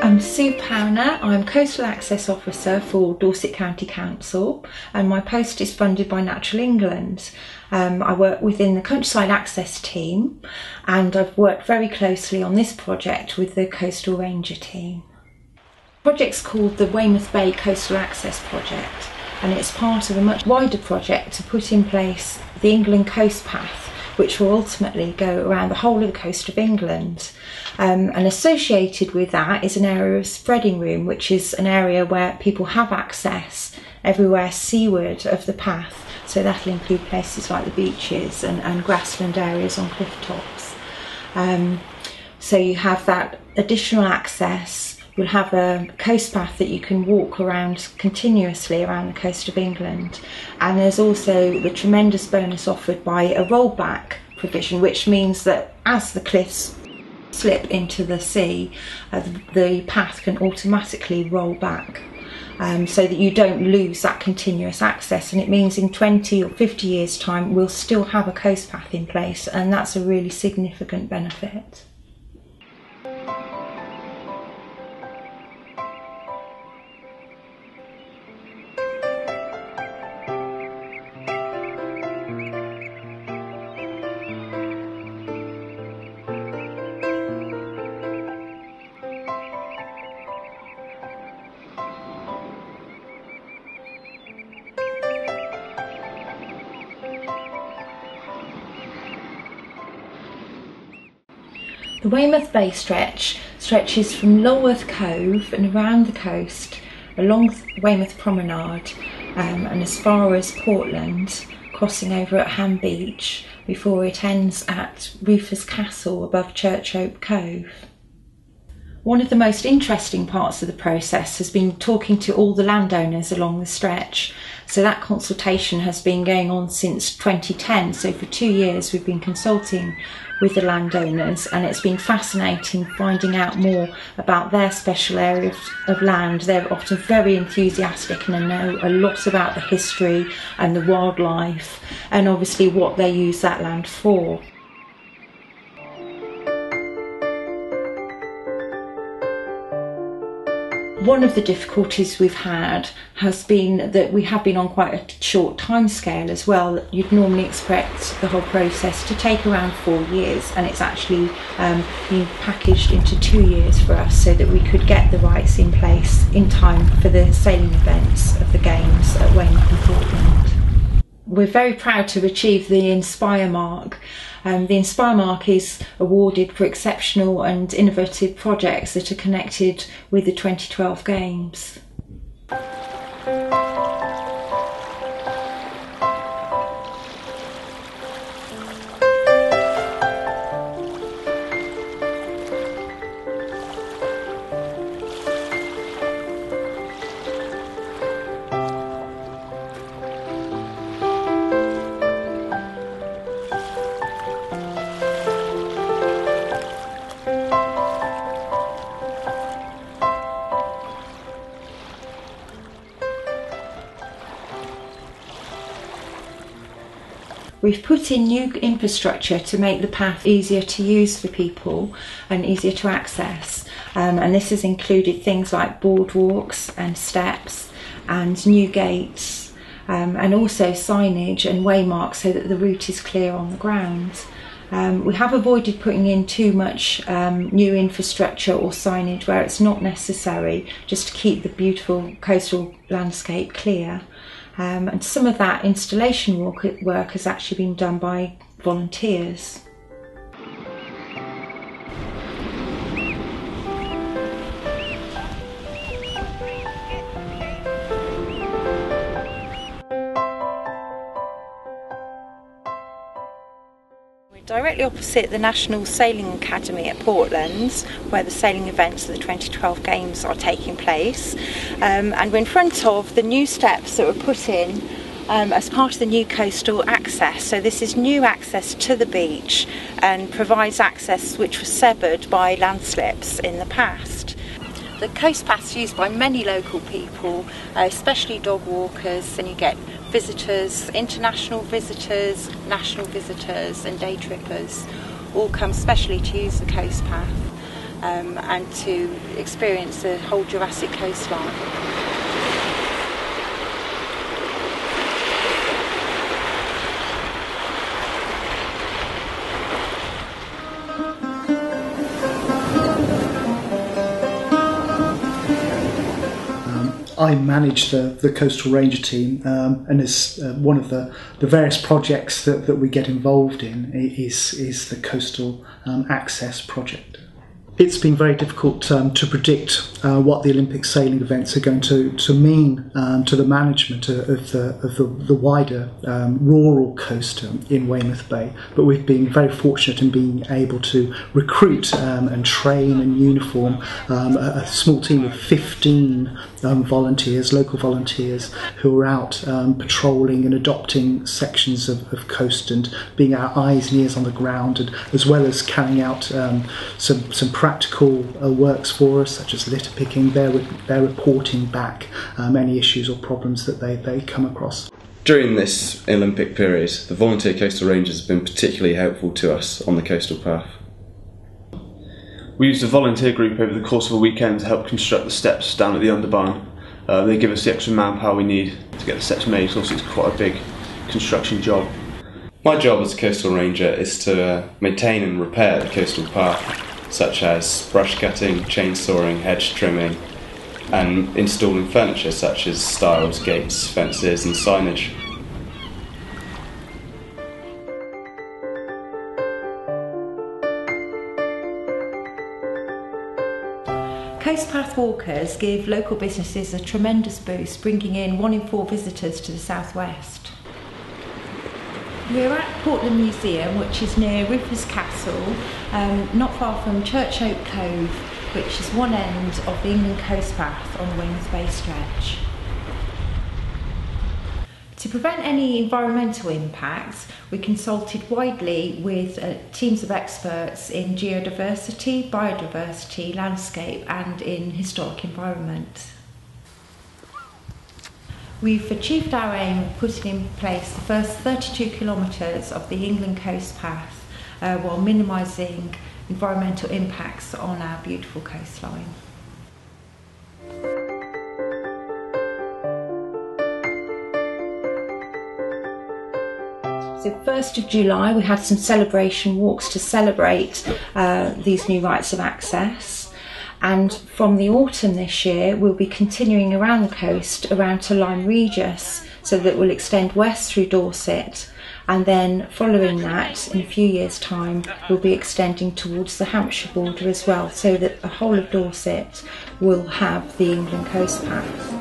I'm Sue Powner, I'm Coastal Access Officer for Dorset County Council, and my post is funded by Natural England. I work within the Countryside Access team, and I've worked very closely on this project with the Coastal Ranger team. The project's called the Weymouth Bay Coastal Access Project, and it's part of a much wider project to put in place the England Coast Path, which will ultimately go around the whole of the coast of England. And associated with that is an area of spreading room, which is an area where people have access everywhere seaward of the path. So that'll include places like the beaches and grassland areas on cliff tops. So you have that additional access. You'll have a coast path that you can walk around continuously around the coast of England. And there's also the tremendous bonus offered by a rollback provision, which means that as the cliffs slip into the sea, the path can automatically roll back so that you don't lose that continuous access. And it means in 20 or 50 years' time we'll still have a coast path in place, and that's a really significant benefit. The Weymouth Bay stretches from Lulworth Cove and around the coast, along Weymouth Promenade and as far as Portland, crossing over at Ham Beach before it ends at Rufus Castle above Church Oak Cove. One of the most interesting parts of the process has been talking to all the landowners along the stretch. So that consultation has been going on since 2010. So for 2 years we've been consulting with the landowners, and it's been fascinating finding out more about their special area of land. They're often very enthusiastic and know a lot about the history and the wildlife and obviously what they use that land for. One of the difficulties we've had has been that we have been on quite a short time scale as well. You'd normally expect the whole process to take around 4 years, and it's actually been packaged into 2 years for us so that we could get the rights in place in time for the sailing events of the Games at Weymouth and Portland. We're very proud to achieve the Inspire mark. The Inspire mark is awarded for exceptional and innovative projects that are connected with the 2012 Games. We've put in new infrastructure to make the path easier to use for people and easier to access, and this has included things like boardwalks and steps and new gates, and also signage and waymarks so that the route is clear on the ground. We have avoided putting in too much new infrastructure or signage where it's not necessary, just to keep the beautiful coastal landscape clear. And some of that installation work has actually been done by volunteers. Directly opposite the National Sailing Academy at Portland, where the sailing events of the 2012 Games are taking place, and we're in front of the new steps that were put in as part of the new coastal access. So this is new access to the beach and provides access which was severed by landslips in the past. The coast path's used by many local people, especially dog walkers, and you get visitors, international visitors, national visitors and day trippers all come specially to use the coast path and to experience the whole Jurassic coastline. I manage the Coastal Ranger team, and as one of the various projects that we get involved in is the Coastal Access Project. It's been very difficult to predict what the Olympic sailing events are going to mean to the management of the wider rural coast in Weymouth Bay, but we've been very fortunate in being able to recruit and train and uniform a small team of 15 volunteers, local volunteers, who are out patrolling and adopting sections of coast and being our eyes and ears on the ground, and as well as carrying out some practical works for us, such as litter picking. They're reporting back any issues or problems that they come across. During this Olympic period, the volunteer coastal rangers have been particularly helpful to us on the coastal path. We used a volunteer group over the course of a weekend to help construct the steps down at the underbarn. They give us the extra manpower we need to get the steps made, so it's quite a big construction job. My job as a coastal ranger is to maintain and repair the coastal path, such as brush cutting, chainsawing, hedge trimming, and installing furniture such as stiles, gates, fences and signage. Coast path walkers give local businesses a tremendous boost, bringing in 1 in 4 visitors to the southwest. We're at Portland Museum, which is near Rivers Castle, not far from Church Oak Cove, which is one end of the England coast path on the Weymouth Bay stretch. To prevent any environmental impacts, we consulted widely with teams of experts in geodiversity, biodiversity, landscape and in historic environment. We've achieved our aim of putting in place the first 32 kilometres of the England coast path while minimising environmental impacts on our beautiful coastline. So 1st of July we had some celebration walks to celebrate these new rights of access, and from the autumn this year we'll be continuing around the coast around to Lyme Regis, so that we'll extend west through Dorset, and then following that in a few years time we'll be extending towards the Hampshire border as well, so that the whole of Dorset will have the England coast path.